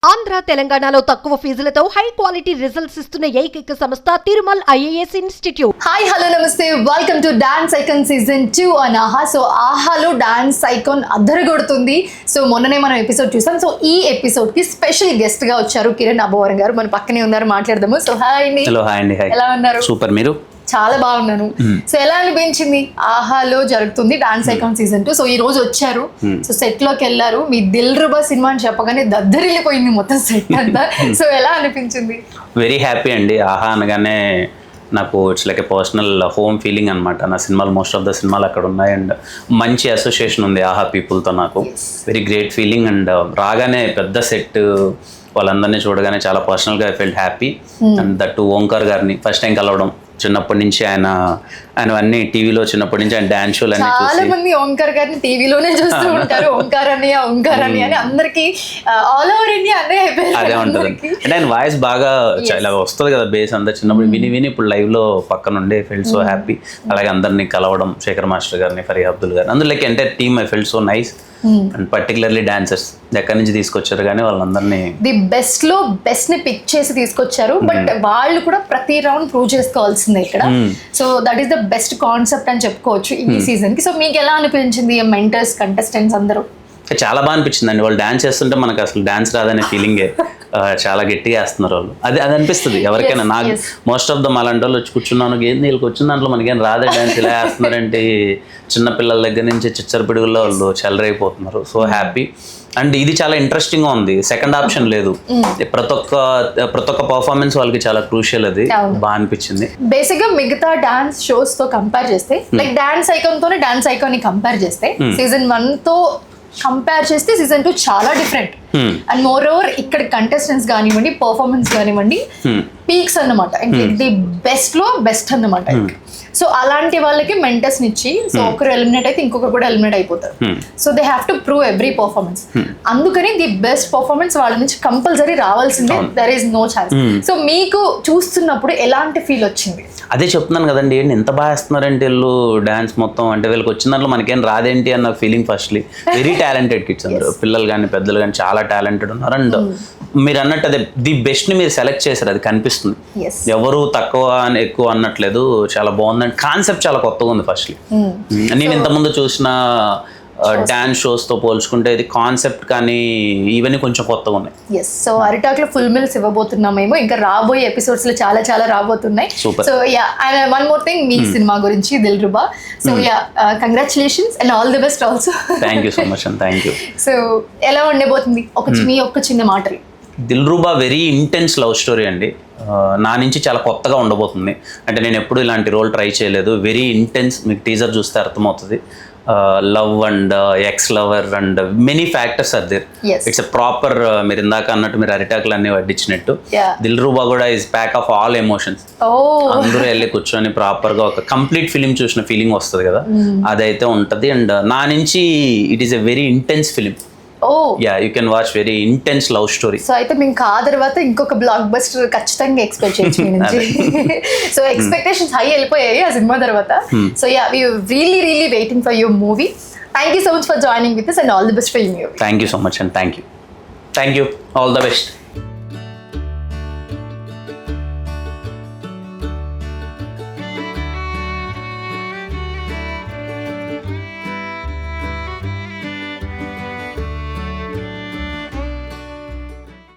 ఆంధ్ర తెలంగాణలో తక్కువ ఫీజులతో high quality results ఇస్తున్న ఏకైక సంస్థ Tirumal IAS institute. Hi hello namaste, welcome to Dance Icon season 2 on Aha. So ఆహాలో డాన్స్ ఐకాన్ అద్దరగొడుతుంది. సో మొన్ననే మనం ఎపిసోడ్ చూసాం. సో ఈ ఎపిసోడ్ కి స్పెషల్ గెస్ట్ గా వచ్చారు కిరణ్ అబ్బవరం గారు. మన పక్కనే ఉన్నారు, మాట్లాడదాము. సో హాయ్ అండి. హలో, హాయ్ అండి. ఎలా ఉన్నారు? సూపర్. మీరు? చాలా బాగున్నాను. సో ఎలా అనిపించింది? ఆహాలో జరుగుతుంది డాన్స్ ఐకాన్ సీజన్ 2. సో ఈ రోజు వచ్చారు, సో సెట్ లోకి వెళ్ళారు. మీ దిల్ రుబా సినిమా అని చెప్పగానే దద్దరిల్లిపోయింది మొత్తం సెట్ అంతా. సో ఎలా అనిపించింది? వెరీ హ్యాపీ అండి. ఆహా అనగానే నాకు it's like A personal home feeling అనమాట. నా సినిమాలు మోస్ట్ ఆఫ్ ద సినిమాలు అక్కడ ఉన్నాయి అండ్ మంచి అసోసియేషన్ ఉంది ఆహా పీపుల్తో. నాకు వెరీ గ్రేట్ ఫీలింగ్ అండ్ రాగానే పెద్ద సెట్ వాళ్ళందరినీ చూడగానే చాలా పర్సనల్గా I felt happy. And that Omkar గారిని ఫస్ట్ టైం కలవడం, చిన్నప్పటి నుంచి ఆయన అన్ని టీవీలో చిన్నప్పటి నుంచి ఆయన డాన్స్ షోలు అన్ని చాలా మంది ఓంకార్ గారిని టీవీలోనే చూస్తూ ఉంటారు. ఓంకార్ అని అని అందరికి ఆల్ ఓవర్ ఇండియా అదే అదే ఉంటుంది. అంటే ఆయన వాయిస్ బాగా ఇలా వస్తుంది కదా, బేస్ అంతా చిన్నప్పుడు విని ఇప్పుడు లైవ్ లో పక్కన ఉండే ఫెల్ట్ సో హ్యాపీ. అలాగే అందరినీ కలవడం, శేఖర్ మాస్టర్ గారిని, ఫరీహ్ అబ్దుల్ గారిని, అందులో like entire team I felt so nice. And particularly dancers ఎక్కడి నుంచి తీసుకొచ్చారు కానీ వాళ్ళందరినీ ది బెస్ట్ లో బెస్ట్ ని పిక్ చేసి తీసుకొచ్చారు. బట్ వాళ్ళు కూడా ప్రతి రౌండ్ ప్రూవ్ చేసుకోవాల్సిందే ఇక్కడ. So that is the best concept అని చెప్పుకోవచ్చు ఈ సీజన్ కి. సో మీకు ఎలా అనిపించింది మెంటర్స్, కంటెస్టెంట్స్ అందరూ? చాలా బాగా అనిపించింది అండి. వాళ్ళు డాన్స్ చేస్తుంటే మనకు అసలు డాన్స్ రాదనే ఫీలింగే. చాలా గట్టిగా వేస్తున్నారు వాళ్ళు. అది అనిపిస్తుంది ఎవరికైనా. నాకు మోస్ట్ ఆఫ్ దమ్ అలాంటి వాళ్ళు వచ్చి కూర్చున్నాను, ఏంది వీళ్ళకి వచ్చిన దాంట్లో మనకేం రాదే డాన్స్, ఇలా వేస్తున్నారంటే చిన్నపిల్లల దగ్గర నుంచి చిచ్చర పిడుగుల్లో వాళ్ళు చెలరైపోతున్నారు. So happy. అండ్ ఇది చాలా ఇంట్రెస్టింగ్ గా ఉంది. సెకండ్ ఆప్షన్ లేదు. ప్రతి ఒక్క పర్ఫార్మెన్స్ వాళ్ళకి చాలా క్రూషియల్. అది బాగా అనిపించింది. బేసిక్ గా మిగతా డాన్స్ షోస్ తో కంపేర్ చేస్తే, లైక్ డాన్స్ ఐకాన్ తోనే డాన్స్ ఐకాన్ ని కంపేర్ చేస్తే, సీజన్ 1 తో కంపేర్ చేస్తే సీజన్ 2 చాలా డిఫరెంట్. అండ్ మోర్ ఓవర్ ఇక్కడ కంటెస్టెంట్స్ కానివ్వండి, పర్ఫార్మెన్స్ కానివ్వండి, పీక్స్ అన్నమాట. ది బెస్ట్ లో బెస్ట్ అన్నమాట. సో అలాంటి వాళ్ళకి మెంటర్స్ ఇచ్చి, సో ఒకరు ఎలిమినేట్ అయితే ఇంకొకరు కూడా ఎలిమినేట్ అయిపోతారు. So they have to prove every performance. అందుకని ది బెస్ట్ పర్ఫార్మెన్స్ వాళ్ళ నుంచి కంపల్సరీ రావాల్సిందే. There is no chance. So మీకు చూస్తున్నప్పుడు ఎలాంటి ఫీల్ వచ్చింది? అదే చెప్తున్నాను కదండి, ఏంటి ఎంత బాగా వేస్తున్నారంటే వీళ్ళు డాన్స్ మొత్తం. అంటే వీళ్ళకి వచ్చిన దాంట్లో మనకేం రాదేంటి అన్న feeling firstly. Very talented kids అందరూ, పిల్లలు కానీ పెద్దలు కానీ చాలా టాలెంటెడ్ ఉన్నారు. అండ్ మీరు అన్నట్టు అదే ది బెస్ట్ ని మీరు సెలెక్ట్ చేశారు, అది కనిపిస్తుంది. ఎవరు తక్కువ అని ఎక్కువ అన్నట్లేదు. చాలా బాగుందండి. కాన్సెప్ట్ చాలా కొత్తగా ఉంది ఫస్ట్లీ. నేను ఇంతకుముందు చూసిన డాన్స్ షోస్ తో పోల్చుకుంటే ఇది కాన్సెప్ట్ కానీ ఇవన్నీ కొంచెం కొత్తగా ఉన్నాయి. సో అరిటాక్ లో ఫుల్ మిల్స్ ఇవ్వబోతున్నామేమో ఇంకా రాబోయే ఎపిసోడ్స్ లో చాలా చాలా రాబోతున్నాయి. So yeah, one more thing, మీ సినిమా గురించి Dil Ruba. So yeah, congratulations and all the best also. Thank you so much and thank you. So ఎలా ఉండబోతుంది మీ ఒక్క చిన్న మాటలు? Dil Ruba very intense love story అండి. నా నుంచి చాలా కొత్తగా ఉండబోతుంది. అంటే నేను ఎప్పుడు ఇలాంటి రోల్ ట్రై చేయలేదు. Very intense. మీకు టీజర్ చూస్తే అర్థమవుతుంది. Love and ex lover and many factors are there. It's a proper, మీరు ఇందాక అన్నట్టు మీరు అరిటాకులు అన్ని వడ్డించినట్టు, దిల్ రుబా కూడా is pack of all emotions. అందరూ వెళ్ళి కూర్చొని ప్రాపర్ గా ఒక కంప్లీట్ ఫిలిం చూసిన ఫీలింగ్ వస్తుంది కదా, అదైతే ఉంటది. అండ్ నా నుంచి it is a very intense film. Yeah, you can watch. Very intense love story. So అయితే మీకు ఆ తర్వాత ఇంకొక బ్లాక్ బస్టర్ ఖచ్చితంగా ఎక్స్పెక్ట్ చేయొచ్చు మీ నుంచి. సో ఎక్స్పెక్టేషన్స్ హై వెళ్ళిపోయాయి ఆ సినిమా తర్వాత. So yeah, we really really waiting for your movie. Thank you so much for joining with us and all the best for your movie. Thank you so much and thank you. All the best.